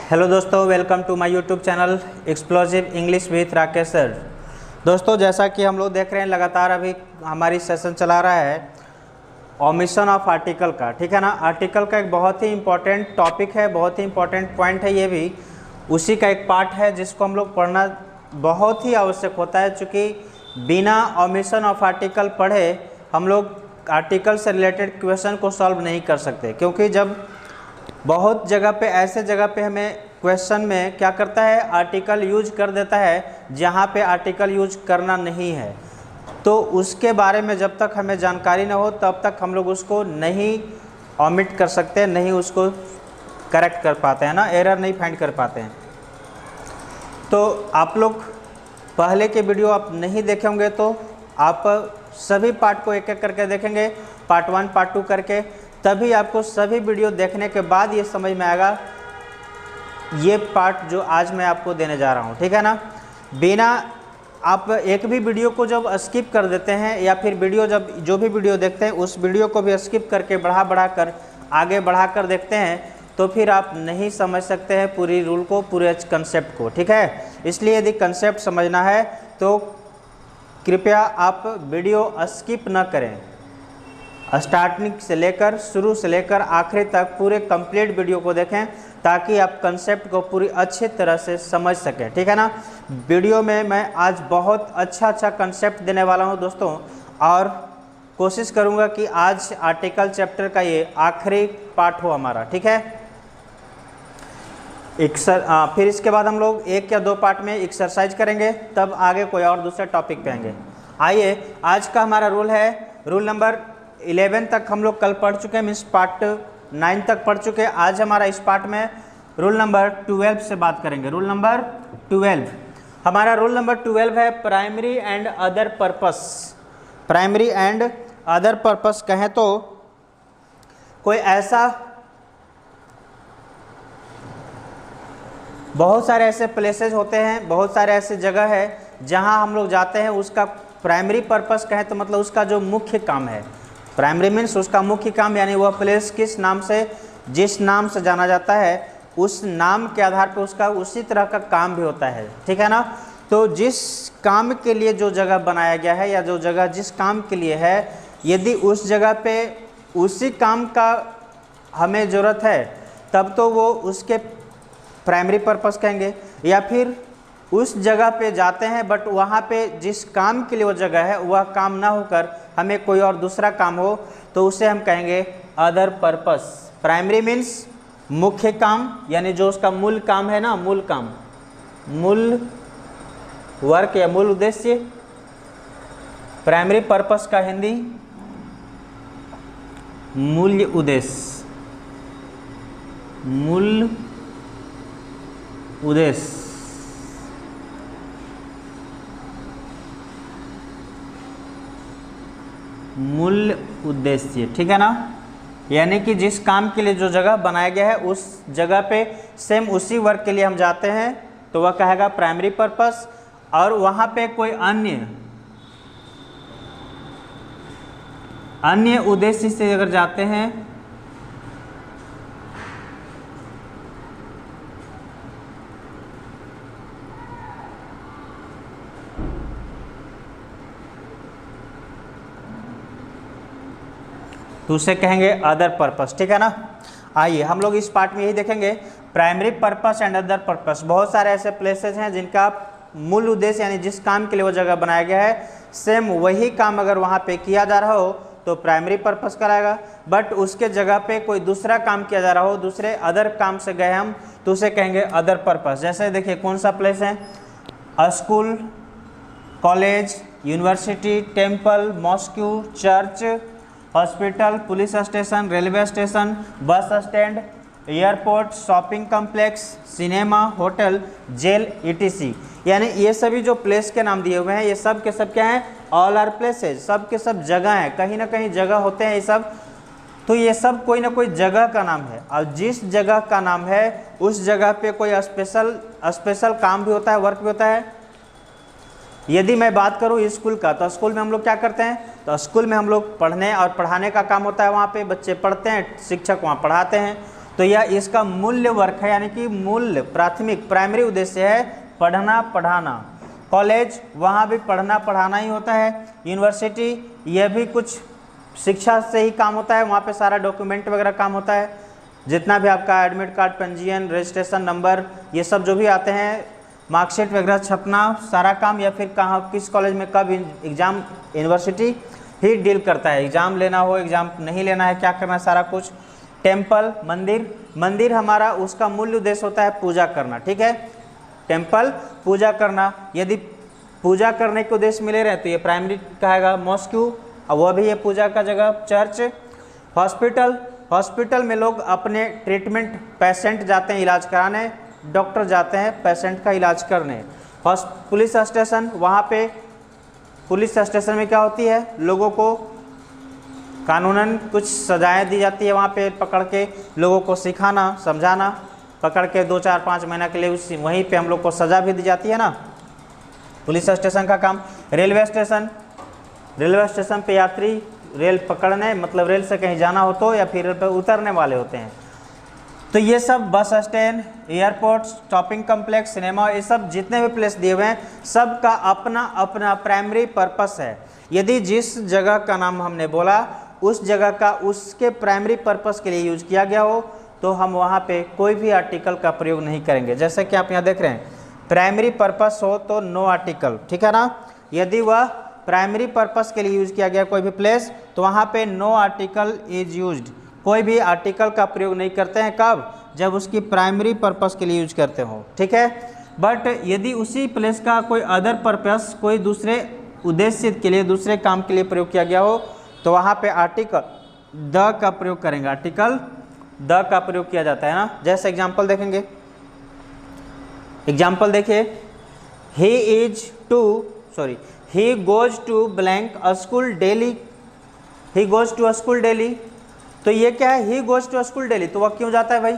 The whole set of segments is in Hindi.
हेलो दोस्तों, welcome to my YouTube channel explosive English with Rakesh sir. दोस्तों, जैसा कि हम लोग देख रहे हैं लगातार अभी हमारी सेशन चला रहा है ओमिशन ऑफ आर्टिकल का, ठीक है ना। आर्टिकल का एक बहुत ही इंपॉर्टेंट टॉपिक है, बहुत ही इंपॉर्टेंट पॉइंट है, ये भी उसी का एक पार्ट है जिसको हम लोग पढ़ना बहुत ही आवश्यक होता है, चूँकि बिना ओमिशन ऑफ आर्टिकल पढ़े हम लोग आर्टिकल से रिलेटेड क्वेश्चन को सॉल्व नहीं कर सकते। क्योंकि जब बहुत जगह पे ऐसे जगह पे हमें क्वेश्चन में क्या करता है, आर्टिकल यूज कर देता है जहाँ पे आर्टिकल यूज करना नहीं है, तो उसके बारे में जब तक हमें जानकारी ना हो तब तक हम लोग उसको नहीं ओमिट कर सकते, नहीं उसको करेक्ट कर पाते हैं ना, एरर नहीं फाइंड कर पाते हैं। तो आप लोग पहले के वीडियो आप नहीं देखे होंगे तो आप सभी पार्ट को एक एक करके देखेंगे, पार्ट 1 पार्ट 2 करके, तभी आपको सभी वीडियो देखने के बाद ये समझ में आएगा ये पार्ट जो आज मैं आपको देने जा रहा हूँ, ठीक है ना। बिना आप एक भी वीडियो को जब स्किप कर देते हैं या फिर वीडियो जो भी वीडियो देखते हैं उस वीडियो को भी स्किप करके बढ़ा कर आगे बढ़ाकर देखते हैं तो फिर आप नहीं समझ सकते हैं पूरी रूल को, पूरे कंसेप्ट को, ठीक है। इसलिए यदि कंसेप्ट समझना है तो कृपया आप वीडियो स्किप न करें, स्टार्टिंग से लेकर शुरू से लेकर आखिरी तक पूरे कंप्लीट वीडियो को देखें ताकि आप कंसेप्ट को पूरी अच्छी तरह से समझ सकें, ठीक है ना। वीडियो में मैं आज बहुत अच्छा कंसेप्ट देने वाला हूं दोस्तों, और कोशिश करूंगा कि आज आर्टिकल चैप्टर का ये आखिरी पार्ट हो हमारा, ठीक है। फिर इसके बाद हम लोग 1 या 2 पार्ट में एक्सरसाइज करेंगे, तब आगे कोई और दूसरे टॉपिक पे आएंगे। आइए, आज का हमारा रूल है, रूल नंबर 11 तक हम लोग कल पढ़ चुके हैं, मीन्स पार्ट 9 तक पढ़ चुके हैं। आज हमारा इस पार्ट में रूल नंबर 12 से बात करेंगे। रूल नंबर 12, हमारा रूल नंबर 12 है primary and other purpose. Primary and other purpose कहें तो कोई ऐसा, बहुत सारे ऐसे प्लेसेस होते हैं, बहुत सारे ऐसे जगह है जहां हम लोग जाते हैं, उसका प्राइमरी पर्पस कहें तो मतलब उसका जो मुख्य काम है, प्राइमरी मीन्स उसका मुख्य काम, यानी वह प्लेस किस नाम से, जिस नाम से जाना जाता है उस नाम के आधार पर उसका उसी तरह का काम भी होता है, ठीक है ना। तो जिस काम के लिए जो जगह बनाया गया है या जो जगह जिस काम के लिए है, यदि उस जगह पे उसी काम का हमें ज़रूरत है तब तो वो उसके प्राइमरी पर्पस कहेंगे। या फिर उस जगह पे जाते हैं बट वहाँ पे जिस काम के लिए वो जगह है वह काम ना होकर हमें कोई और दूसरा काम हो तो उसे हम कहेंगे अदर पर्पस। प्राइमरी मीन्स मुख्य काम, यानी जो उसका मूल काम है ना, मूल काम, मूल वर्क या मूल उद्देश्य। प्राइमरी पर्पस का हिंदी मूल्य उद्देश्य, मूल उद्देश्य। मूल उद्देश्य, ठीक है ना। यानी कि जिस काम के लिए जो जगह बनाया गया है उस जगह पे सेम उसी वर्क के लिए हम जाते हैं तो वह कहेगा प्राइमरी पर्पस। और वहाँ पे कोई अन्य उद्देश्य से अगर जाते हैं तो उसे कहेंगे अदर पर्पस, ठीक है ना। आइए हम लोग इस पार्ट में यही देखेंगे, primary purpose and other purpose. बहुत सारे ऐसे प्लेसेस हैं जिनका मूल उद्देश्य यानी जिस काम के लिए वो जगह बनाया गया है सेम वही काम अगर वहाँ पे किया जा रहा हो तो प्राइमरी पर्पस कराएगा। बट उसके जगह पे कोई दूसरा काम किया जा रहा हो, दूसरे अदर काम से गए हम, तो उसे कहेंगे अदर पर्पस। जैसे देखिए कौन सा प्लेस है, school, college, university, temple, mosque, church, hospital, police station, railway station, bus stand, airport, shopping complex, cinema, hotel, jail, etc. यानी ये सभी जो प्लेस के नाम दिए हुए हैं ये सब के सब क्या हैं, ऑल आर प्लेसेस, सब के सब जगह हैं, कहीं ना कहीं जगह होते हैं ये सब। तो ये सब कोई ना कोई जगह का नाम है, और जिस जगह का नाम है उस जगह पे कोई स्पेशल काम भी होता है, वर्क भी होता है। यदि मैं बात करूँ स्कूल का, तो स्कूल में हम लोग क्या करते हैं, तो स्कूल में हम लोग पढ़ने और पढ़ाने का काम होता है। वहाँ पे बच्चे पढ़ते हैं, शिक्षक वहाँ पढ़ाते हैं। तो यह इसका मूल्य वर्क है, यानी कि मूल्य प्राथमिक प्राइमरी उद्देश्य है पढ़ना पढ़ाना। कॉलेज वहाँ भी पढ़ना पढ़ाना ही होता है। यूनिवर्सिटी यह भी कुछ शिक्षा से ही काम होता है, वहाँ पे सारा डॉक्यूमेंट वगैरह काम होता है, जितना भी आपका एडमिट कार्ड, पंजीयन, रजिस्ट्रेशन नंबर, ये सब जो भी आते हैं, मार्कशीट वगैरह छपना, सारा काम, या फिर कहाँ किस कॉलेज में कब एग्ज़ाम यूनिवर्सिटी ही डील करता है। एग्ज़ाम लेना हो, एग्ज़ाम नहीं लेना है, क्या करना है, सारा कुछ। टेम्पल मंदिर, मंदिर हमारा उसका मूल उद्देश्य होता है पूजा करना, ठीक है। टेम्पल पूजा करना, यदि पूजा करने के उद्देश्य मिले रहे तो ये प्राइमरी कहेगा। मॉस्क्यू वह भी ये पूजा का जगह। चर्च। हॉस्पिटल, हॉस्पिटल में लोग अपने ट्रीटमेंट, पेशेंट जाते हैं इलाज कराने, डॉक्टर जाते हैं पेशेंट का इलाज करने। पुलिस स्टेशन, वहाँ पे पुलिस स्टेशन में क्या होती है, लोगों को कानूनन कुछ सजाएं दी जाती है, वहाँ पे पकड़ के लोगों को सिखाना समझाना, पकड़ के 2, 4, 5 महीना के लिए उस वहीं पे हम लोग को सज़ा भी दी जाती है ना, पुलिस स्टेशन का काम। रेलवे स्टेशन, रेलवे स्टेशन पे यात्री रेल पकड़ने, मतलब रेल से कहीं जाना हो तो, या फिर रेल पे उतरने वाले होते हैं। तो ये सब बस stand, airport, shopping complex, cinema, ये सब जितने भी प्लेस दिए हुए हैं, सब का अपना अपना प्राइमरी पर्पस है। यदि जिस जगह का नाम हमने बोला उस जगह का उसके प्राइमरी पर्पस के लिए यूज किया गया हो तो हम वहाँ पे कोई भी आर्टिकल का प्रयोग नहीं करेंगे। जैसे कि आप यहाँ देख रहे हैं, प्राइमरी पर्पस हो तो नो आर्टिकल, ठीक है ना। यदि वह प्राइमरी पर्पस के लिए यूज किया गया कोई भी प्लेस तो वहाँ पे नो आर्टिकल इज यूज्ड, कोई भी आर्टिकल का प्रयोग नहीं करते हैं। कब? जब उसकी प्राइमरी पर्पस के लिए यूज करते हो, ठीक है। बट यदि उसी प्लेस का कोई अदर पर्पस, कोई दूसरे उद्देश्य के लिए, दूसरे काम के लिए प्रयोग किया गया हो तो वहाँ पे आर्टिकल द का प्रयोग करेंगे। आर्टिकल द का प्रयोग किया जाता है ना। जैसे एग्जाम्पल देखेंगे, एग्जाम्पल देखिए, he goes to blank a school daily, he goes to a school daily। तो ये क्या है, he goes to a school daily, तो वह क्यों जाता है भाई?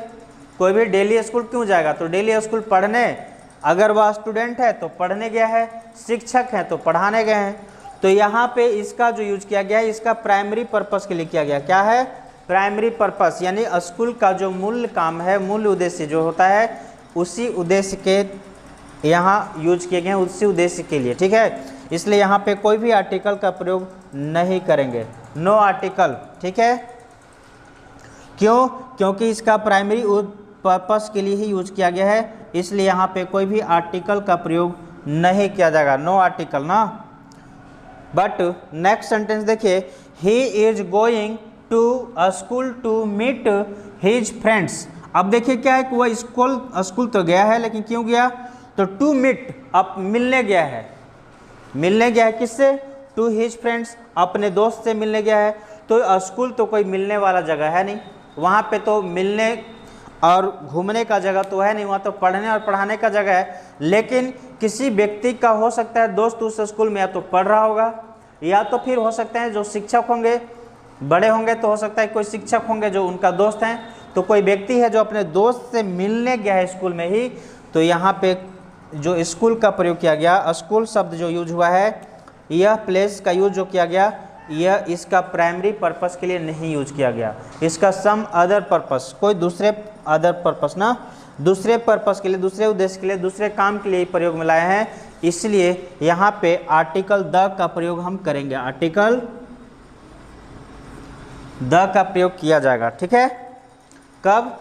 कोई भी डेली स्कूल क्यों जाएगा? तो डेली स्कूल पढ़ने, अगर वह स्टूडेंट है तो पढ़ने गया है, शिक्षक है तो पढ़ाने गए हैं। तो यहाँ पे इसका जो यूज किया गया है, इसका प्राइमरी पर्पस के लिए किया गया। क्या है? प्राइमरी पर्पस, यानी स्कूल का जो मूल काम है, मूल उद्देश्य जो होता है, उसी उद्देश्य के यहाँ यूज किए गए हैं, उसी उद्देश्य के लिए, ठीक है। इसलिए यहाँ पे कोई भी आर्टिकल का प्रयोग नहीं करेंगे, नो आर्टिकल, ठीक है। क्यों? क्योंकि इसका प्राइमरी पर्पस के लिए ही यूज किया गया है, इसलिए यहाँ पे कोई भी आर्टिकल का प्रयोग नहीं किया जाएगा, नो आर्टिकल ना। बट नेक्स्ट सेंटेंस देखिए, he is going to a school to meet his friends. अब देखिए क्या है कि वह स्कूल तो गया है, लेकिन क्यों गया? तो टू मीट, अब मिलने गया है। मिलने गया है किससे? टू हिज फ्रेंड्स, अपने दोस्त से मिलने गया है। तो स्कूल तो कोई मिलने वाला जगह है नहीं, वहाँ पे तो मिलने और घूमने का जगह तो है नहीं, वहाँ तो पढ़ने और पढ़ाने का जगह है। लेकिन किसी व्यक्ति का हो सकता है दोस्त उस स्कूल में या तो पढ़ रहा होगा, या तो फिर हो सकता है जो शिक्षक होंगे, बड़े होंगे तो हो सकता है कोई शिक्षक होंगे जो उनका दोस्त हैं। तो कोई व्यक्ति है जो अपने दोस्त से मिलने गया है स्कूल में ही, तो यहाँ पे जो स्कूल का प्रयोग किया गया, स्कूल शब्द जो यूज हुआ है, यह प्लेस का यूज जो किया गया, यह इसका प्राइमरी पर्पस के लिए नहीं यूज किया गया। इसका सम अदर पर्पस, कोई दूसरे अदर पर्पस ना, दूसरे पर्पस के लिए, दूसरे उद्देश्य के लिए, दूसरे काम के लिए प्रयोग में लाए हैं। इसलिए यहाँ पे आर्टिकल द का प्रयोग हम करेंगे, आर्टिकल द का प्रयोग किया जाएगा, ठीक है। कब?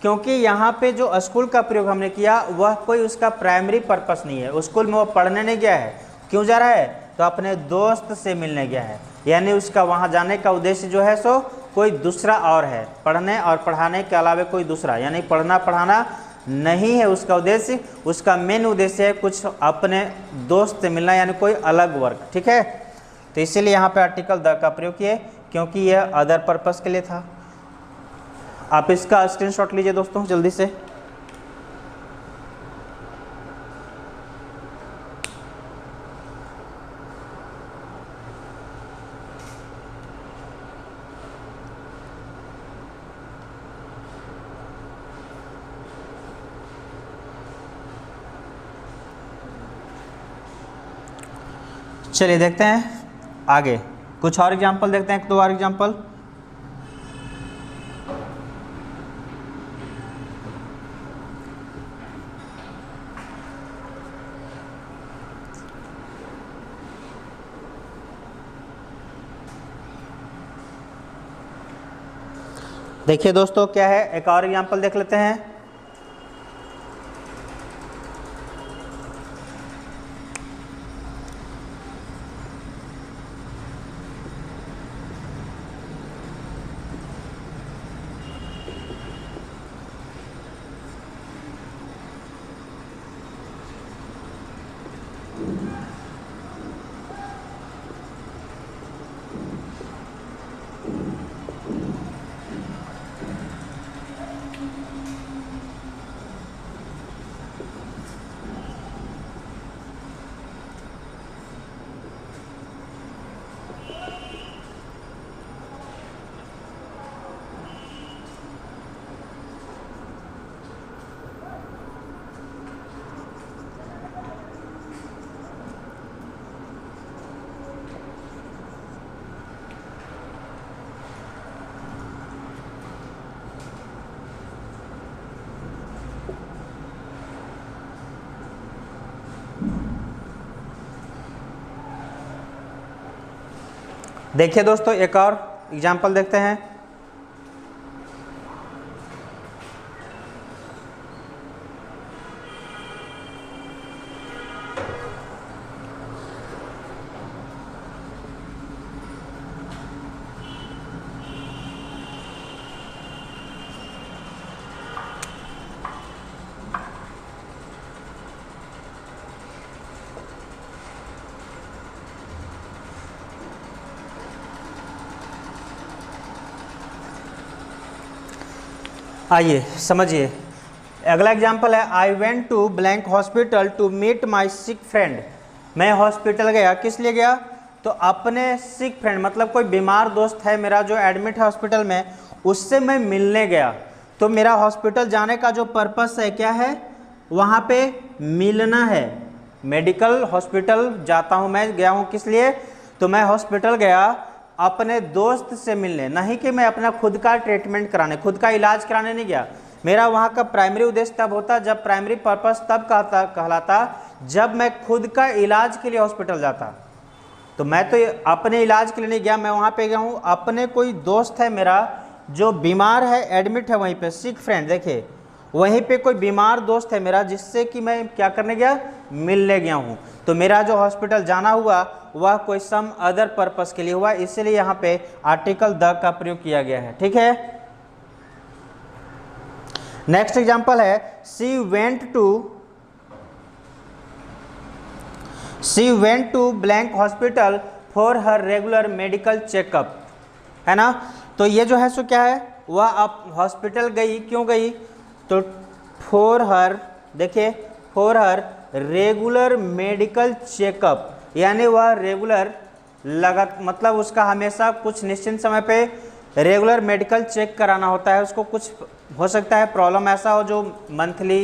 क्योंकि यहाँ पे जो स्कूल का प्रयोग हमने किया वह कोई उसका प्राइमरी पर्पस नहीं है, स्कूल में वो पढ़ने नहीं गया है। क्यों जा रहा है? तो अपने दोस्त से मिलने गया है, यानी उसका वहाँ जाने का उद्देश्य जो है सो कोई दूसरा और है, पढ़ने और पढ़ाने के अलावा कोई दूसरा, यानी पढ़ना पढ़ाना नहीं है उसका उद्देश्य। उसका मेन उद्देश्य है कुछ अपने दोस्त से मिलना, यानी कोई अलग वर्क, ठीक है। तो इसीलिए यहाँ पे आर्टिकल द का प्रयोग किए, क्योंकि यह अदर पर्पस के लिए था। आप इसका स्क्रीनशॉट लीजिए दोस्तों जल्दी से। चलिए देखते हैं आगे, कुछ और एग्जाम्पल देखते हैं, एक दो और एग्जाम्पल। देखिए दोस्तों क्या है, एक और एग्जाम्पल देख लेते हैं। देखिए दोस्तों एक और एग्जाम्पल देखते हैं। आइए समझिए, अगला एग्जाम्पल है I went to blank hospital to meet my sick friend. मैं हॉस्पिटल गया, किस लिए गया? तो अपने सिक फ्रेंड मतलब कोई बीमार दोस्त है मेरा जो एडमिट है हॉस्पिटल में, उससे मैं मिलने गया। तो मेरा हॉस्पिटल जाने का जो पर्पस है क्या है? वहाँ पे मिलना है। मेडिकल हॉस्पिटल जाता हूँ, मैं गया हूँ किस लिए? तो मैं हॉस्पिटल गया अपने दोस्त से मिलने, नहीं कि मैं अपना खुद का ट्रीटमेंट कराने, खुद का इलाज कराने नहीं गया। मेरा वहाँ का प्राइमरी उद्देश्य तब होता, जब प्राइमरी पर्पस तब कहलाता जब मैं खुद का इलाज के लिए हॉस्पिटल जाता। तो मैं तो अपने इलाज के लिए नहीं गया, मैं वहाँ पे गया हूँ अपने कोई दोस्त है मेरा जो बीमार है, एडमिट है वहीं पे, सिक फ्रेंड। देखिए वहीं पे कोई बीमार दोस्त है मेरा जिससे कि मैं क्या करने गया? मिलने गया हूँ। तो मेरा जो हॉस्पिटल जाना हुआ वह कोई सम अदर पर्पस के लिए हुआ, इसलिए यहाँ पे आर्टिकल द का प्रयोग किया गया है। ठीक है, नेक्स्ट एग्जांपल है she went to blank hospital for her regular medical checkup, है ना। तो ये जो है सो क्या है, वह आप हॉस्पिटल गई, क्यों गई? तो फॉर हर, देखिए for her regular medical checkup, यानी वह रेगुलर मतलब उसका हमेशा कुछ निश्चित समय पे रेगुलर मेडिकल चेक कराना होता है उसको। कुछ हो सकता है प्रॉब्लम ऐसा हो जो मंथली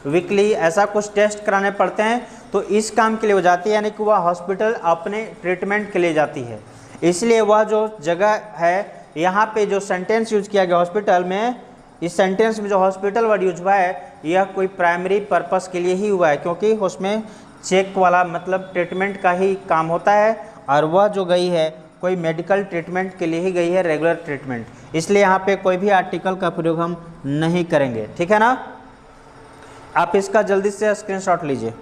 वीकली ऐसा कुछ टेस्ट कराने पड़ते हैं, तो इस काम के लिए वो जाती है, यानी कि वह हॉस्पिटल अपने ट्रीटमेंट के लिए जाती है। इसलिए वह जो जगह है, यहाँ पे जो सेंटेंस यूज किया गया हॉस्पिटल में, इस सेंटेंस में जो हॉस्पिटल वर्ड यूज हुआ है यह कोई प्राइमरी पर्पस के लिए ही हुआ है, क्योंकि उसमें चेक वाला मतलब ट्रीटमेंट का ही काम होता है, और वह जो गई है कोई मेडिकल ट्रीटमेंट के लिए ही गई है, रेगुलर ट्रीटमेंट। इसलिए यहाँ पे कोई भी आर्टिकल का प्रयोग हम नहीं करेंगे। ठीक है ना, आप इसका जल्दी से स्क्रीनशॉट लीजिए।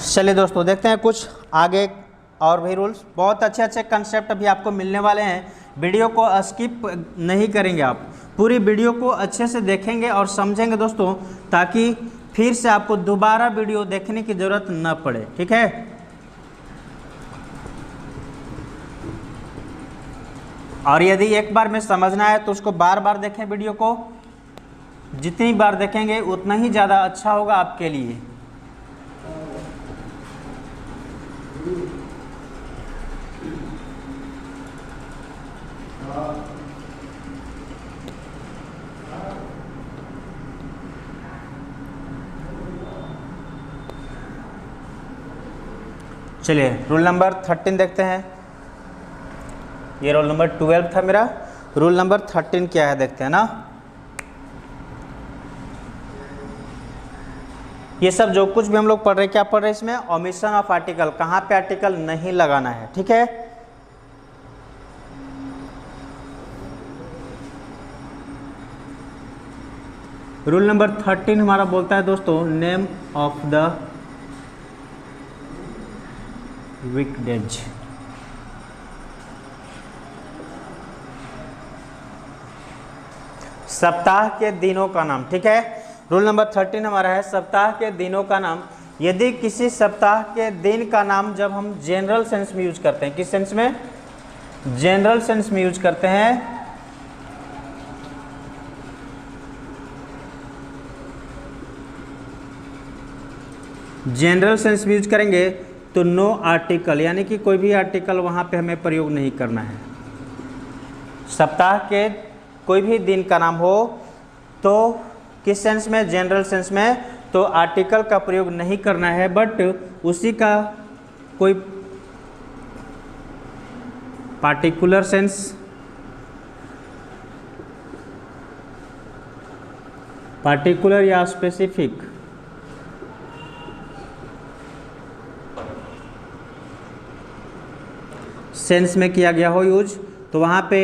चलिए दोस्तों देखते हैं कुछ आगे और भी रूल्स। बहुत अच्छे अच्छे कंसेप्ट अभी आपको मिलने वाले हैं, वीडियो को स्किप नहीं करेंगे, आप पूरी वीडियो को अच्छे से देखेंगे और समझेंगे दोस्तों, ताकि फिर से आपको दोबारा वीडियो देखने की ज़रूरत न पड़े। ठीक है, और यदि एक बार में समझना है तो उसको बार बार देखें वीडियो को, जितनी बार देखेंगे उतना ही ज़्यादा अच्छा होगा आपके लिए। चलिए रूल नंबर 13 देखते हैं। ये रोल नंबर 12 था मेरा, रूल नंबर 13 क्या है देखते हैं ना। ये सब जो कुछ भी हम लोग पढ़ रहे हैं, क्या पढ़ रहे हैं इसमें? ओमिशन ऑफ आर्टिकल, कहाँ पे आर्टिकल नहीं लगाना है, ठीक है। रूल नंबर 13 हमारा बोलता है दोस्तों, नेम ऑफ द वीकडेज। सप्ताह के दिनों का नाम, ठीक है। रूल नंबर 13 हमारा है सप्ताह के दिनों का नाम। यदि किसी सप्ताह के दिन का नाम जब हम जनरल सेंस में यूज करते हैं, किस सेंस में? जनरल सेंस में यूज करते हैं, जनरल सेंस में यूज करेंगे तो नो आर्टिकल, यानी कि कोई भी आर्टिकल वहाँ पे हमें प्रयोग नहीं करना है। सप्ताह के कोई भी दिन का नाम हो तो किस सेंस में? जनरल सेंस में, तो आर्टिकल का प्रयोग नहीं करना है, बट उसी का कोई पार्टिकुलर सेंस, पार्टिकुलर या स्पेसिफिक सेंस में किया गया हो यूज, तो वहाँ पे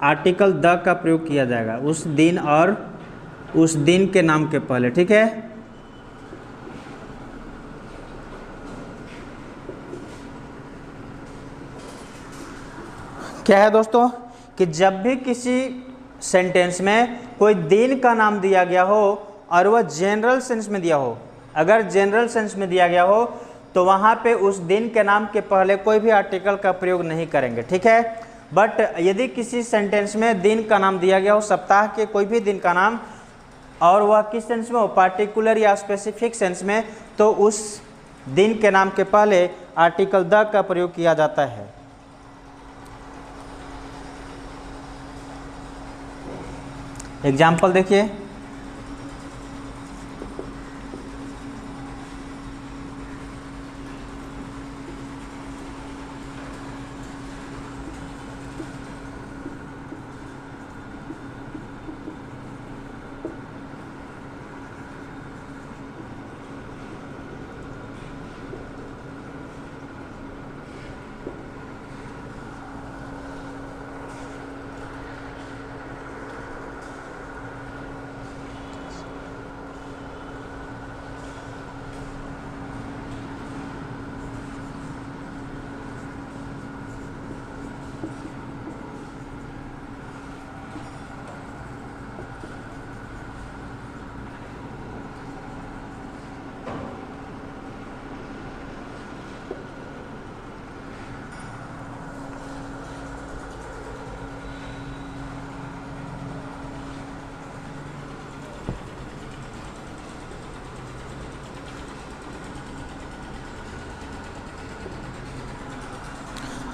आर्टिकल द का प्रयोग किया जाएगा उस दिन और उस दिन के नाम के पहले, ठीक है। क्या है दोस्तों कि जब भी किसी सेंटेंस में कोई दिन का नाम दिया गया हो और वह जनरल सेंस में दिया हो, अगर जनरल सेंस में दिया गया हो तो वहाँ पे उस दिन के नाम के पहले कोई भी आर्टिकल का प्रयोग नहीं करेंगे, ठीक है। बट यदि किसी सेंटेंस में दिन का नाम दिया गया हो, सप्ताह के कोई भी दिन का नाम, और वह किस सेंस में हो? पार्टिकुलर या स्पेसिफिक सेंस में, तो उस दिन के नाम के पहले आर्टिकल द का प्रयोग किया जाता है। एग्जाम्पल देखिए,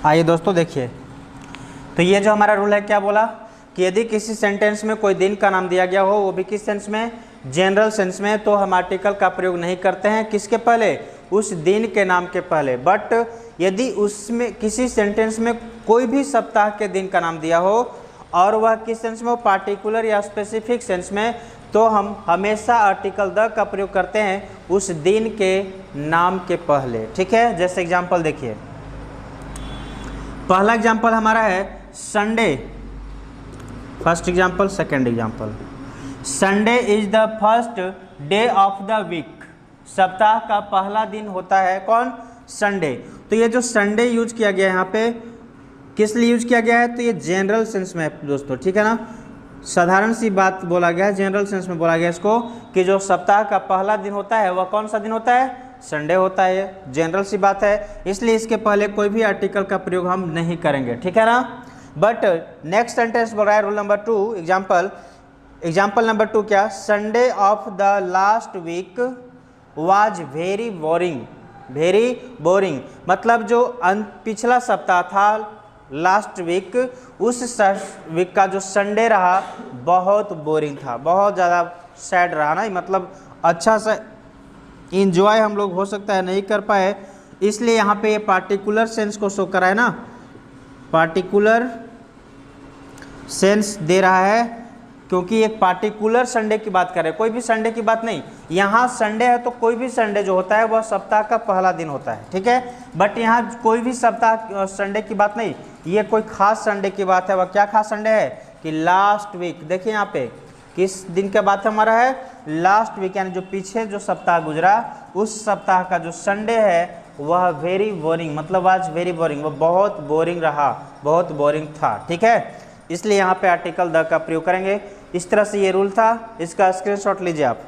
आइए दोस्तों देखिए, तो ये जो हमारा रूल है क्या बोला कि यदि किसी सेंटेंस में कोई दिन का नाम दिया गया हो, वो भी किस सेंस में? जनरल सेंस में, तो हम आर्टिकल का प्रयोग नहीं करते हैं। किसके पहले? उस दिन के नाम के पहले। बट यदि उसमें किसी सेंटेंस में कोई भी सप्ताह के दिन का नाम दिया हो और वह किस सेंस में हो? पार्टिकुलर या स्पेसिफिक सेंस में, तो हम हमेशा आर्टिकल द का प्रयोग करते हैं उस दिन के नाम के पहले, ठीक है। जैसे एग्जाम्पल देखिए, पहला एग्जाम्पल हमारा है Sunday. First example, second example. Sunday is the first day of the week. सप्ताह का पहला दिन होता है कौन? संडे। तो ये जो संडे यूज किया गया है यहाँ पे किस लिए यूज किया गया है? तो ये जनरल सेंस में है दोस्तों, ठीक है ना। साधारण सी बात बोला गया है, जनरल सेंस में बोला गया इसको कि जो सप्ताह का पहला दिन होता है वह कौन सा दिन होता है? संडे होता है। जनरल सी बात है, इसलिए इसके पहले कोई भी आर्टिकल का प्रयोग हम नहीं करेंगे, ठीक है ना। बट नेक्स्ट सेंटेंस बोल रहा है रूल नंबर 2, एग्जाम्पल नंबर 2 क्या? Sunday of the last week was very boring. Very boring मतलब जो पिछला सप्ताह था, लास्ट वीक, उस वीक का जो संडे रहा बहुत बोरिंग था, बहुत ज़्यादा सैड रहा ना, मतलब अच्छा सा इंजॉय हम लोग हो सकता है नहीं कर पाए, इसलिए यहाँ पे ये पार्टिकुलर सेंस को शो करा है ना, पार्टिकुलर सेंस दे रहा है क्योंकि एक पार्टिकुलर संडे की बात कर रहे हैं, कोई भी संडे की बात नहीं। यहाँ संडे है तो कोई भी संडे जो होता है वह सप्ताह का पहला दिन होता है, ठीक है। बट यहाँ कोई भी सप्ताह संडे की बात नहीं, ये कोई खास संडे की बात है। वह क्या खास संडे है कि लास्ट वीक, देखिए यहाँ पे किस दिन का बात हमारा है, लास्ट वीक, यानी जो पीछे जो सप्ताह गुजरा उस सप्ताह का जो संडे है वह वेरी बोरिंग, मतलब आज वेरी बोरिंग, वह बहुत बोरिंग रहा, बहुत बोरिंग था, ठीक है। इसलिए यहाँ पे आर्टिकल द का प्रयोग करेंगे। इस तरह से ये रूल था, इसका स्क्रीनशॉट लीजिए आप।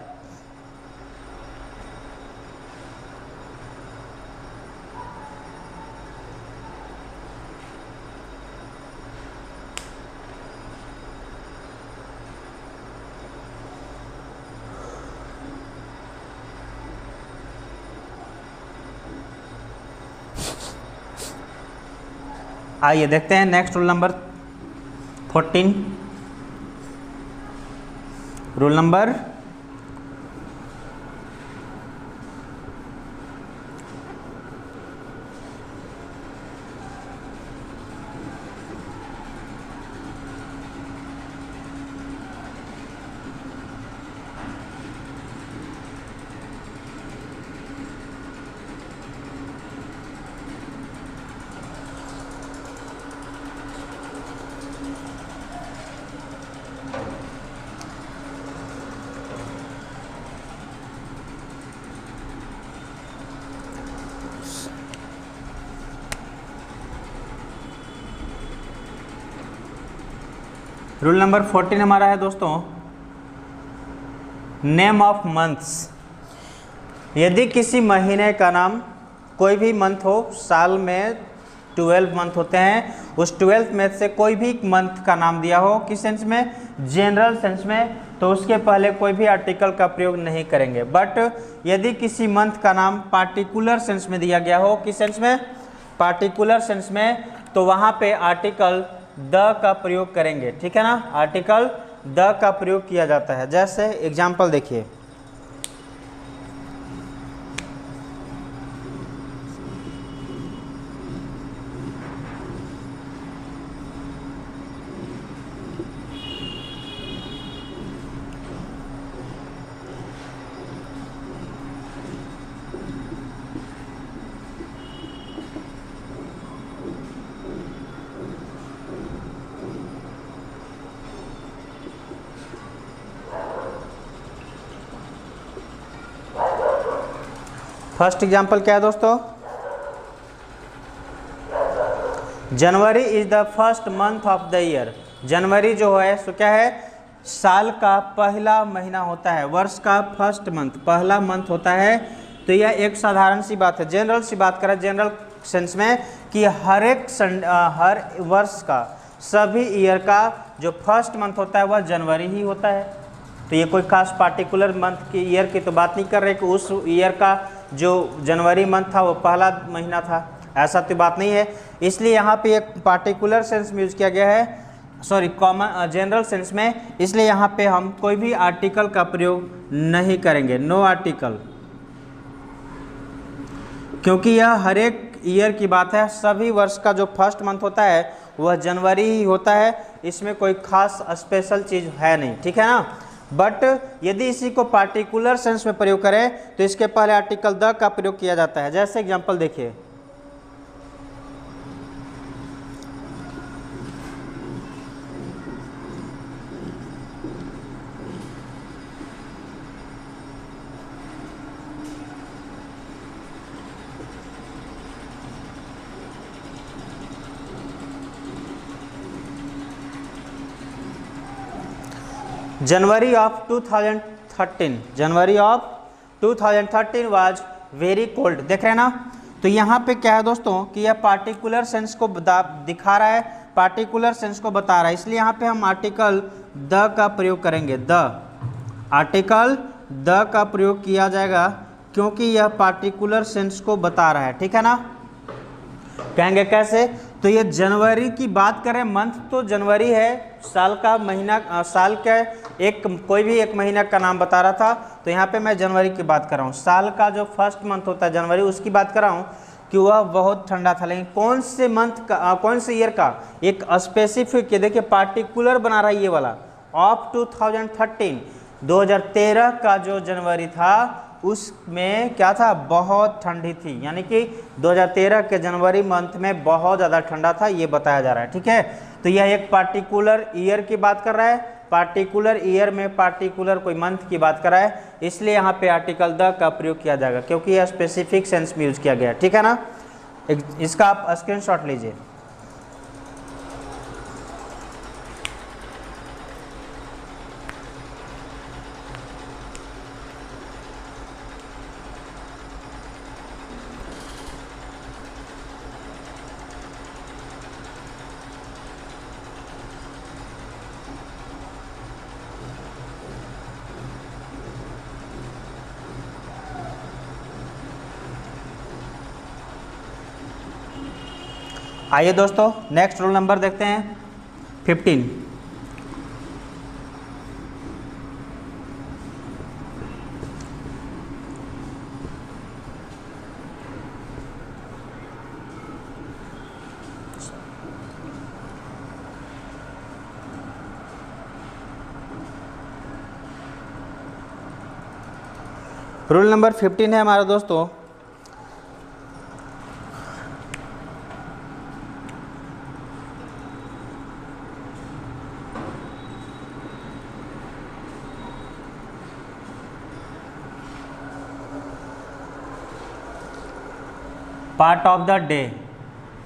आइए देखते हैं next rule number 14। Rule number 14 हमारा है दोस्तों, नेम ऑफ मंथ्स। यदि किसी महीने का नाम, कोई भी मंथ हो, साल में 12 मंथ होते हैं, उस 12 में से कोई भी मंथ का नाम दिया हो, किस सेंस में, जनरल सेंस में, तो उसके पहले कोई भी आर्टिकल का प्रयोग नहीं करेंगे। बट यदि किसी मंथ का नाम पार्टिकुलर सेंस में दिया गया हो, किस सेंस में, पार्टिकुलर सेंस में, तो वहाँ पे आर्टिकल द का प्रयोग करेंगे, ठीक है ना। आर्टिकल द का प्रयोग किया जाता है। जैसे एग्जाम्पल देखिए, फर्स्ट एग्जाम्पल क्या है दोस्तों, January is the first month of the year. जनवरी जो है सो क्या है, साल का पहला महीना होता है, वर्ष का फर्स्ट मंथ, पहला मंथ होता है। तो यह एक साधारण सी बात है, जनरल सी बात करें, जनरल सेंस में, कि हर वर्ष का, सभी ईयर का जो फर्स्ट मंथ होता है वह जनवरी ही होता है। तो ये कोई खास पार्टिकुलर मंथ की, ईयर की तो बात नहीं कर रहे कि उस ईयर का जो जनवरी मंथ था वो पहला महीना था, ऐसा तो बात नहीं है। इसलिए यहाँ पे एक पार्टिकुलर सेंस में यूज किया गया है, सॉरी कॉमन जनरल सेंस में, इसलिए यहाँ पे हम कोई भी आर्टिकल का प्रयोग नहीं करेंगे, नो आर्टिकल, क्योंकि यह हर एक ईयर की बात है। सभी वर्ष का जो फर्स्ट मंथ होता है वह जनवरी ही होता है, इसमें कोई खास स्पेशल चीज़ है नहीं, ठीक है ना। बट यदि इसी को पार्टिकुलर सेंस में प्रयोग करें तो इसके पहले आर्टिकल द का प्रयोग किया जाता है। जैसे एग्जांपल देखिए, January of 2013, January of 2013 was very cold. देख रहे हैं ना। तो यहाँ पे क्या है दोस्तों कि यह पार्टिकुलर सेंस को दिखा रहा है, पार्टिकुलर सेंस को बता रहा है, इसलिए यहाँ पे हम आर्टिकल द का प्रयोग करेंगे। द, आर्टिकल द का प्रयोग किया जाएगा क्योंकि यह पार्टिकुलर सेंस को बता रहा है, ठीक है ना। कहेंगे कैसे, तो ये जनवरी की बात करें, मंथ तो जनवरी है, साल का महीना, साल का कोई भी एक महीना का नाम बता रहा था, तो यहाँ पे मैं जनवरी की बात कर रहा हूँ। साल का जो फर्स्ट मंथ होता है जनवरी, उसकी बात कर रहा हूँ कि वह बहुत ठंडा था। लेकिन कौन से मंथ का, कौन से ईयर का, एक स्पेसिफिक, ये देखिए पार्टिकुलर बना रहा है ये वाला, ऑफ 2013, 2013 का जो जनवरी था उसमें क्या था, बहुत ठंडी थी, यानी कि 2013 के जनवरी मंथ में बहुत ज़्यादा ठंडा था, ये बताया जा रहा है। ठीक है, तो यह एक पार्टिकुलर ईयर की बात कर रहा है, पार्टिकुलर ईयर में पार्टिकुलर कोई मंथ की बात कर रहा है, इसलिए यहाँ पे आर्टिकल द का प्रयोग किया जाएगा, क्योंकि यह स्पेसिफिक सेंस में यूज किया गया है। ठीक है ना, इसका आप स्क्रीनशॉट लीजिए। आइए दोस्तों, नेक्स्ट रूल नंबर देखते हैं 15। रूल नंबर 15 है हमारा दोस्तों, part of the day.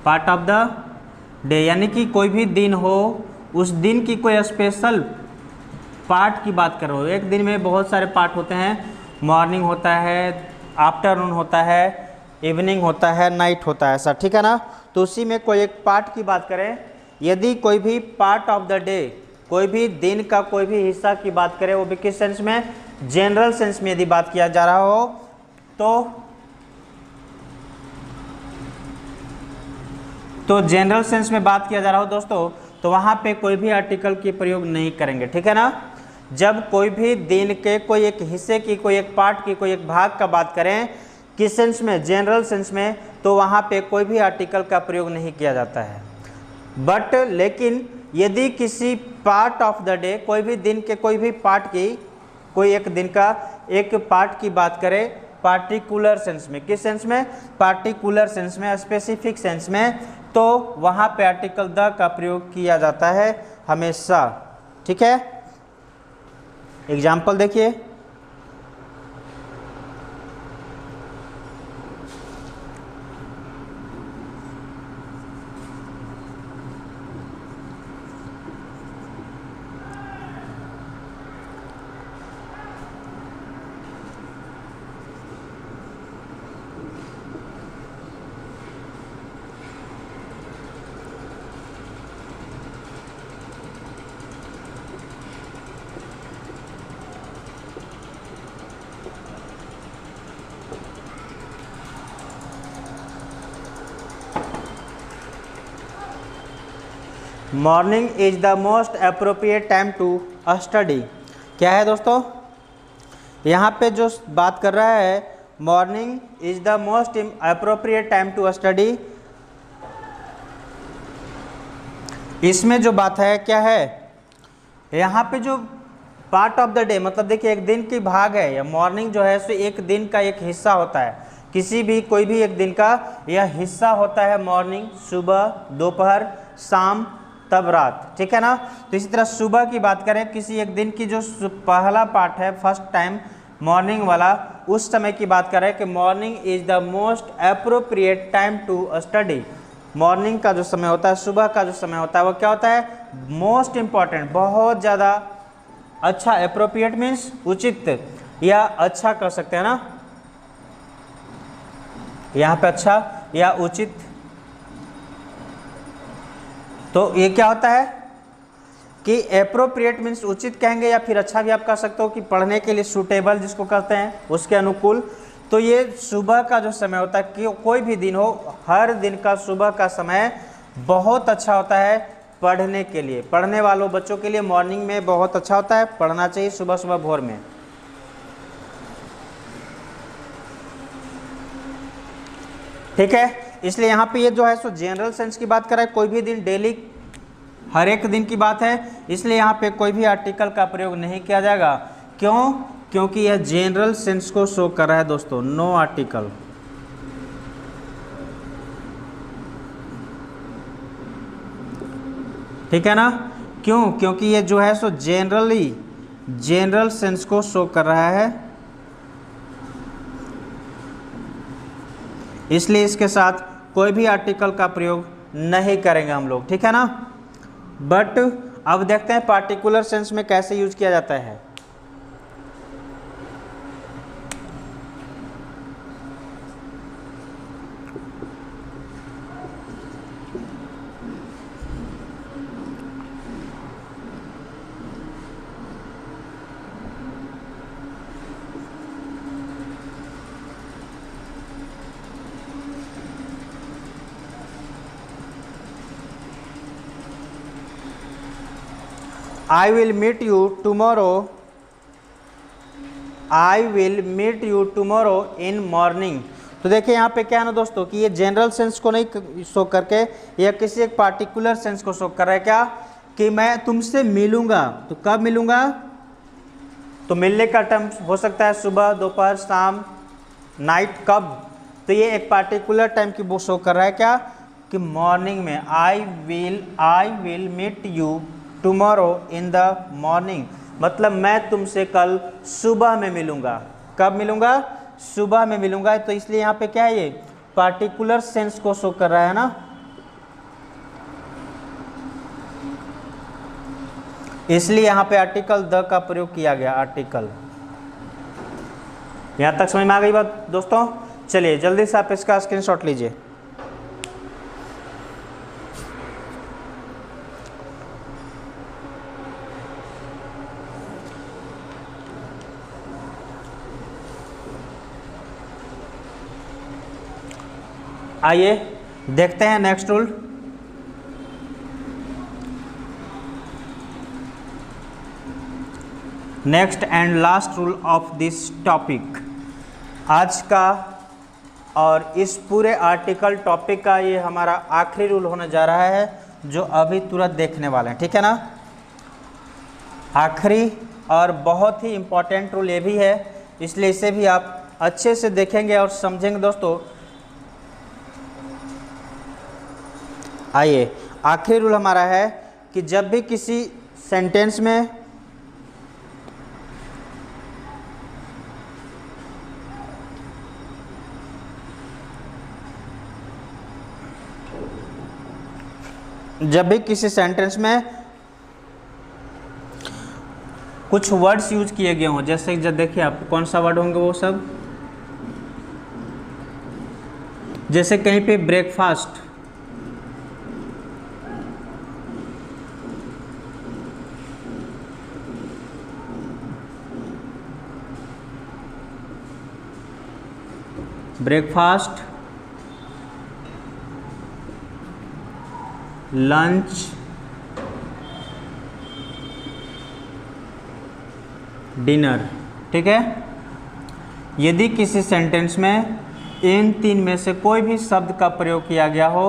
Part of the day यानी कि कोई भी दिन हो, उस दिन की कोई स्पेशल पार्ट की बात कर रहे हो। एक दिन में बहुत सारे पार्ट होते हैं, मॉर्निंग होता है, आफ्टरनून होता है, इवनिंग होता है, नाइट होता है, ऐसा। ठीक है ना, तो उसी में कोई एक पार्ट की बात करें, यदि कोई भी पार्ट ऑफ द डे, कोई भी दिन का कोई भी हिस्सा की बात करें, वो भी किस सेंस में, जनरल सेंस में यदि बात किया जा रहा हो, तो जनरल सेंस में बात किया जा रहा हो दोस्तों, तो वहाँ पे कोई भी आर्टिकल की प्रयोग नहीं करेंगे। ठीक है ना, जब कोई भी दिन के कोई एक हिस्से की, कोई एक पार्ट की, कोई एक भाग का बात करें, किस सेंस में, जनरल सेंस में, तो वहाँ पे कोई भी आर्टिकल का प्रयोग नहीं किया जाता है। बट लेकिन यदि किसी पार्ट ऑफ द डे, कोई भी दिन के कोई भी पार्ट की, कोई एक दिन का एक पार्ट की बात करें पार्टिकुलर सेंस में, किस सेंस में, पार्टिकुलर सेंस में, स्पेसिफिक सेंस में, तो वहाँ पे आर्टिकल द का प्रयोग किया जाता है हमेशा। ठीक है, एग्जाम्पल देखिए, morning is the most appropriate time to study. क्या है दोस्तों, यहाँ पे जो बात कर रहा है, morning is the most appropriate time to study, इसमें जो बात है क्या है, यहाँ पे जो पार्ट ऑफ द डे, मतलब देखिए एक दिन की भाग है, या मॉर्निंग जो है सो एक दिन का एक हिस्सा होता है, किसी भी कोई भी एक दिन का यह हिस्सा होता है मॉर्निंग, सुबह, दोपहर, शाम, तब रात। ठीक है ना, तो इसी तरह सुबह की बात करें, किसी एक दिन की जो पहला पार्ट है, फर्स्ट टाइम मॉर्निंग वाला, उस समय की बात करें कि morning is the most appropriate time to study. Morning का जो समय होता है, सुबह का जो समय होता है, वो क्या होता है, मोस्ट इम्पॉर्टेंट, बहुत ज़्यादा अच्छा। अप्रोप्रिएट मीन्स उचित या अच्छा कर सकते हैं ना, यहाँ पे अच्छा या उचित। तो ये क्या होता है कि एप्रोप्रिएट मीन्स उचित कहेंगे, या फिर अच्छा भी आप कह सकते हो कि पढ़ने के लिए सूटेबल जिसको कहते हैं, उसके अनुकूल। तो ये सुबह का जो समय होता है, कि कोई भी दिन हो, हर दिन का सुबह का समय बहुत अच्छा होता है पढ़ने के लिए, पढ़ने वालों बच्चों के लिए मॉर्निंग में बहुत अच्छा होता है, पढ़ना चाहिए सुबह सुबह भोर में। ठीक है, इसलिए यहाँ पे ये जो है सो जनरल सेंस की बात कर रहा है, कोई भी दिन डेली हर एक दिन की बात है, इसलिए यहाँ पे कोई भी आर्टिकल का प्रयोग नहीं किया जाएगा। क्यों? क्योंकि यह जनरल सेंस को शो कर रहा है दोस्तों। No article. ठीक है ना? क्यों? क्योंकि ये जो है सो जनरल सेंस को शो कर रहा है, इसलिए इसके साथ कोई भी आर्टिकल का प्रयोग नहीं करेंगे हम लोग। ठीक है ना? बट अब देखते हैं पार्टिकुलर सेंस में कैसे यूज किया जाता है। I will meet you tomorrow. I will meet you tomorrow in morning. तो देखिए यहाँ पे क्या है ना दोस्तों कि ये जनरल सेंस को नहीं शो करके यह किसी एक पार्टिकुलर सेंस को शो कर रहा है। क्या? कि मैं तुमसे मिलूंगा। तो कब मिलूंगा? तो मिलने का टाइम हो सकता है सुबह, दोपहर, शाम, नाइट। कब? तो ये एक पार्टिकुलर टाइम की वो शो कर रहा है। क्या? कि मॉर्निंग में। I will meet you tomorrow in the morning, मतलब मैं तुमसे कल सुबह में मिलूंगा। कब मिलूंगा? सुबह में मिलूंगा। तो इसलिए यहाँ पे क्या है, ये पार्टिकुलर सेंस को शो कर रहा है ना। इसलिए यहाँ पे आर्टिकल द का प्रयोग किया गया। आर्टिकल। यहाँ तक समझ में आ गई बात दोस्तों? चलिए जल्दी से आप इसका स्क्रीनशॉट लीजिए। आइए देखते हैं next rule. Next and last rule of this topic. आज का और इस पूरे आर्टिकल टॉपिक का ये हमारा आखिरी रूल होने जा रहा है, जो अभी तुरंत देखने वाले हैं। ठीक है ना? आखिरी और बहुत ही इम्पोर्टेंट रूल ये भी है, इसलिए इसे भी आप अच्छे से देखेंगे और समझेंगे दोस्तों। आइए, आखिरी रूल हमारा है कि जब भी किसी सेंटेंस में कुछ वर्ड्स यूज किए गए हों, जैसे जब देखिए आप कौन सा वर्ड होंगे वो सब, जैसे कहीं पे ब्रेकफास्ट, ब्रेकफास्ट, लंच, डिनर। ठीक है? यदि किसी सेंटेंस में इन तीन में से कोई भी शब्द का प्रयोग किया गया हो,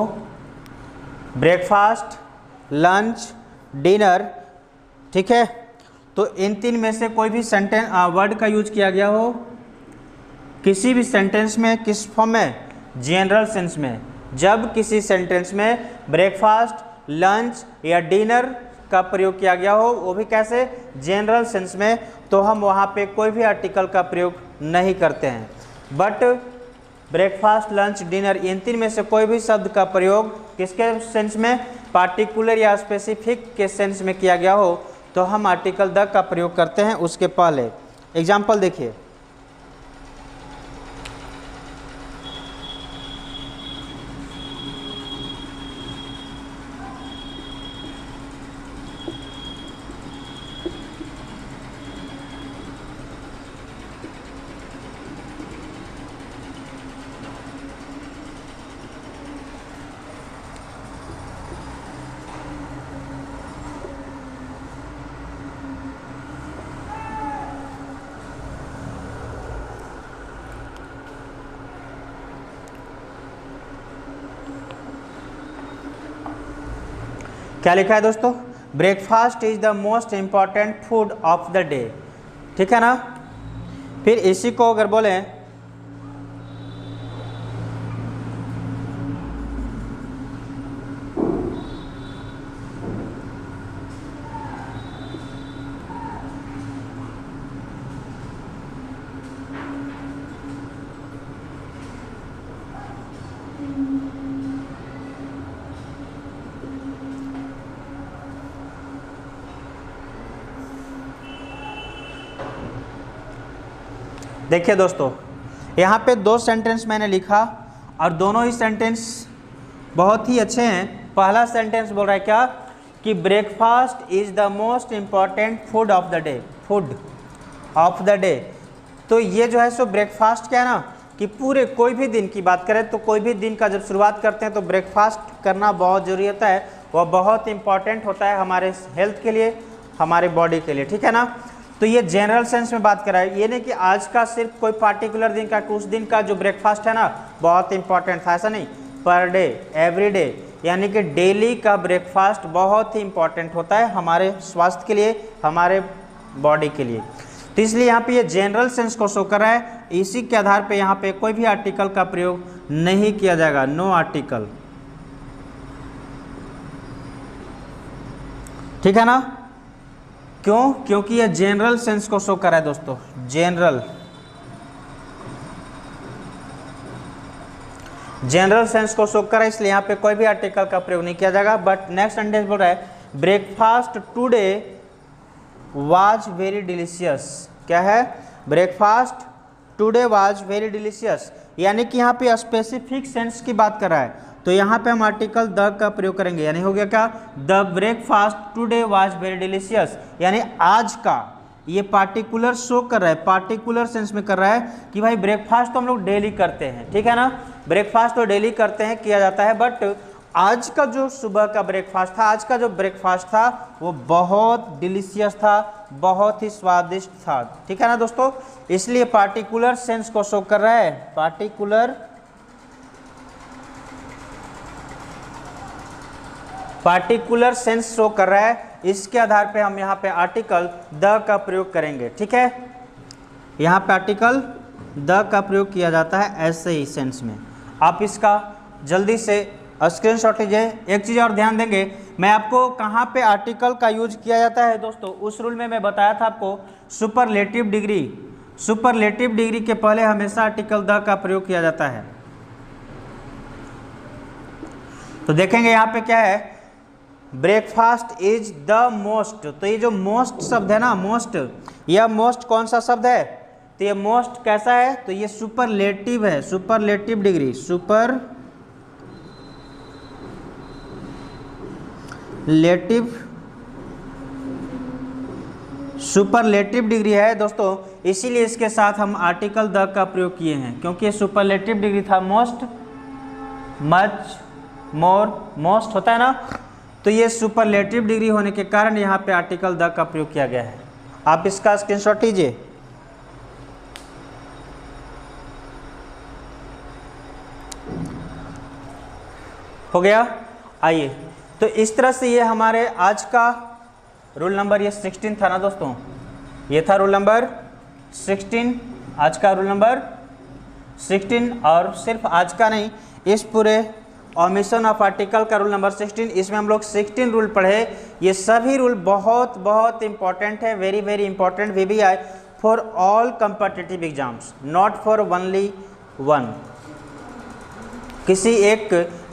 ब्रेकफास्ट, लंच, डिनर, ठीक है, तो इन तीन में से कोई भी वर्ड का यूज किया गया हो किसी भी सेंटेंस में, किस फॉर्म में? जनरल सेंस में। जब किसी सेंटेंस में ब्रेकफास्ट, लंच या डिनर का प्रयोग किया गया हो, वो भी कैसे? जनरल सेंस में, तो हम वहाँ पे कोई भी आर्टिकल का प्रयोग नहीं करते हैं। बट ब्रेकफास्ट, लंच, डिनर, इन तीन में से कोई भी शब्द का प्रयोग किसके सेंस में? पार्टिकुलर या स्पेसिफिक के सेंस में किया गया हो, तो हम आर्टिकल द का प्रयोग करते हैं उसके पहले। एग्जाम्पल देखिए। क्या लिखा है दोस्तों? Breakfast is the most important food of the day, ठीक है ना। फिर इसी को अगर बोलें देखिए दोस्तों, यहाँ पे 2 सेंटेंस मैंने लिखा और दोनों ही सेंटेंस बहुत ही अच्छे हैं। पहला सेंटेंस बोल रहा है क्या कि breakfast is the most important food of the day, food of the day. तो ये जो है सो ब्रेकफास्ट क्या है ना कि पूरे कोई भी दिन की बात करें तो कोई भी दिन का जब शुरुआत करते हैं तो ब्रेकफास्ट करना बहुत ज़रूरी होता है, वह बहुत इंपॉर्टेंट होता है हमारे हेल्थ के लिए, हमारे बॉडी के लिए, ठीक है ना। तो ये जनरल सेंस में बात कर रहा है, ये नहीं कि आज का सिर्फ कोई पार्टिकुलर दिन का, कुछ दिन का जो ब्रेकफास्ट है ना बहुत इंपॉर्टेंट था, ऐसा नहीं। पर डे, एवरी डे, यानी कि डेली का ब्रेकफास्ट बहुत ही इंपॉर्टेंट होता है हमारे स्वास्थ्य के लिए, हमारे बॉडी के लिए। तो इसलिए यहाँ पे ये जनरल सेंस को शो कर रहा है। इसी के आधार पे यहाँ पे कोई भी आर्टिकल का प्रयोग नहीं किया जाएगा, नो आर्टिकल, ठीक है ना। क्यों? क्योंकि ये जनरल सेंस को शो कर रहा है दोस्तों, जनरल सेंस को शो कर रहा है, इसलिए यहाँ पे कोई भी आर्टिकल का प्रयोग नहीं किया जाएगा। बट नेक्स्ट सेंटेंस बोल रहा है breakfast today was very delicious. क्या है? Breakfast today was very delicious, यानी कि यहाँ पे स्पेसिफिक सेंस की बात कर रहा है। तो यहाँ पे हम आर्टिकल द का प्रयोग करेंगे, यानी हो गया क्या? The breakfast today was very delicious, यानी आज का ये पार्टिकुलर शो कर रहा है, पार्टिकुलर सेंस में कर रहा है कि भाई ब्रेकफास्ट तो हम लोग डेली करते हैं, ठीक है ना। ब्रेकफास्ट तो डेली करते हैं, किया जाता है, बट आज का जो सुबह का ब्रेकफास्ट था, आज का जो ब्रेकफास्ट था वो बहुत डिलीशियस था, बहुत ही स्वादिष्ट था, ठीक है ना दोस्तों। इसलिए पार्टिकुलर सेंस को शो कर रहा है, पार्टिकुलर सेंस शो कर रहा है। इसके आधार पे हम यहाँ पे आर्टिकल द का प्रयोग करेंगे, ठीक है। यहाँ पे आर्टिकल द का प्रयोग किया जाता है ऐसे ही सेंस में। आप इसका जल्दी से स्क्रीनशॉट लीजिए। एक चीज़ और ध्यान देंगे, मैं आपको कहाँ पे आर्टिकल का यूज किया जाता है दोस्तों, उस रूल में मैं बताया था आपको सुपरलेटिव डिग्री, सुपरलेटिव डिग्री के पहले हमेशा आर्टिकल द का प्रयोग किया जाता है। तो देखेंगे यहाँ पे क्या है, ब्रेकफास्ट इज द मोस्ट। तो ये जो मोस्ट शब्द है ना, मोस्ट, यह मोस्ट कौन सा शब्द है? तो ये मोस्ट कैसा है? तो ये सुपरलेटिव है, सुपरलेटिव डिग्री, सुपरलेटिव डिग्री है दोस्तों। इसीलिए इसके साथ हम आर्टिकल द का प्रयोग किए हैं, क्योंकि ये सुपरलेटिव डिग्री था, मोस्ट, मच, मोर, मोस्ट होता है ना। तो ये सुपरलेटिव डिग्री होने के कारण यहाँ पे आर्टिकल द का प्रयोग किया गया है। आप इसका स्क्रीनशॉट लीजिए। हो गया? आइए, तो इस तरह से ये हमारे आज का रूल नंबर ये 16 था ना दोस्तों, ये था रूल नंबर 16, आज का रूल नंबर 16। और सिर्फ आज का नहीं, इस पूरे ओमिशन ऑफ आर्टिकल का रूल नंबर 16, इसमें हम लोग 16 रूल पढ़े। ये सभी रूल बहुत बहुत इंपॉर्टेंट है, very very important VBI for all competitive exams, not for only one, किसी एक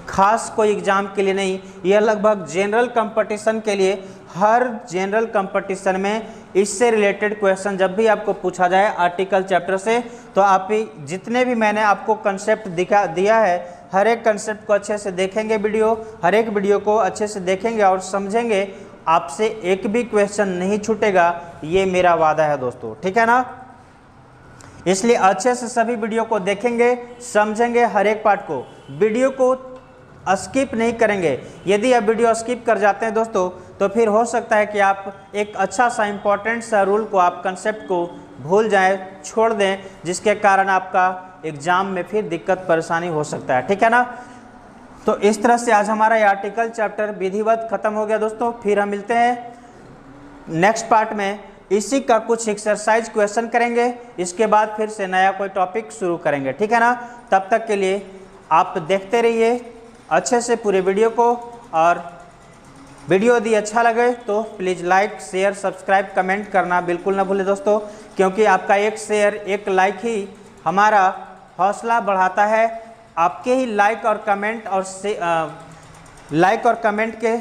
खास कोई एग्जाम के लिए नहीं, यह लगभग जनरल कंपटीशन के लिए। हर जनरल कंपटीशन में इससे रिलेटेड क्वेश्चन जब भी आपको पूछा जाए आर्टिकल चैप्टर से, तो आप जितने भी मैंने आपको कंसेप्ट दिया है, हर एक कंसेप्ट को अच्छे से देखेंगे, हर एक वीडियो को अच्छे से देखेंगे और समझेंगे, आपसे एक भी क्वेश्चन नहीं छूटेगा, ये मेरा वादा है दोस्तों, ठीक है ना। इसलिए अच्छे से सभी वीडियो को देखेंगे, समझेंगे, हर एक पार्ट को, वीडियो को स्किप नहीं करेंगे। यदि आप वीडियो स्किप कर जाते हैं दोस्तों, तो फिर हो सकता है कि आप एक अच्छा सा इम्पोर्टेंट सा रूल को, आप कंसेप्ट को भूल जाएं, छोड़ दें, जिसके कारण आपका एग्जाम में फिर दिक्कत परेशानी हो सकता है, ठीक है ना। तो इस तरह से आज हमारा ये आर्टिकल चैप्टर विधिवत खत्म हो गया दोस्तों। फिर हम मिलते हैं नेक्स्ट पार्ट में, इसी का कुछ एक्सरसाइज क्वेश्चन करेंगे, इसके बाद फिर से नया कोई टॉपिक शुरू करेंगे, ठीक है ना। तब तक के लिए आप देखते रहिए अच्छे से पूरे वीडियो को, और वीडियो यदि अच्छा लगे तो please like share subscribe comment करना बिल्कुल ना भूलें दोस्तों, क्योंकि आपका एक शेयर एक लाइक ही हमारा हौसला बढ़ाता है। आपके ही लाइक और कमेंट के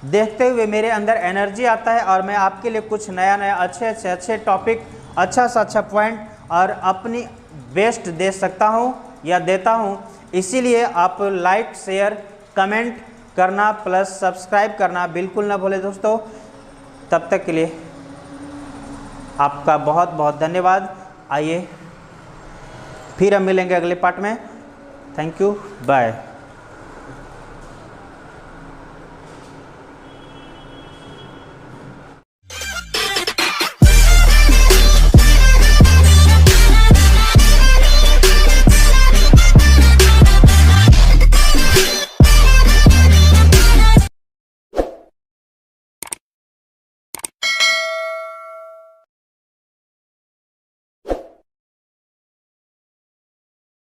देखते हुए मेरे अंदर एनर्जी आता है, और मैं आपके लिए कुछ नया नया अच्छे टॉपिक, अच्छा सा अच्छा पॉइंट और अपनी बेस्ट दे सकता हूँ या देता हूँ। इसीलिए आप लाइक शेयर कमेंट करना प्लस सब्सक्राइब करना बिल्कुल ना भूलें दोस्तों। तब तक के लिए आपका बहुत बहुत धन्यवाद। आइए फिर हम मिलेंगे अगले पार्ट में। Thank you, bye.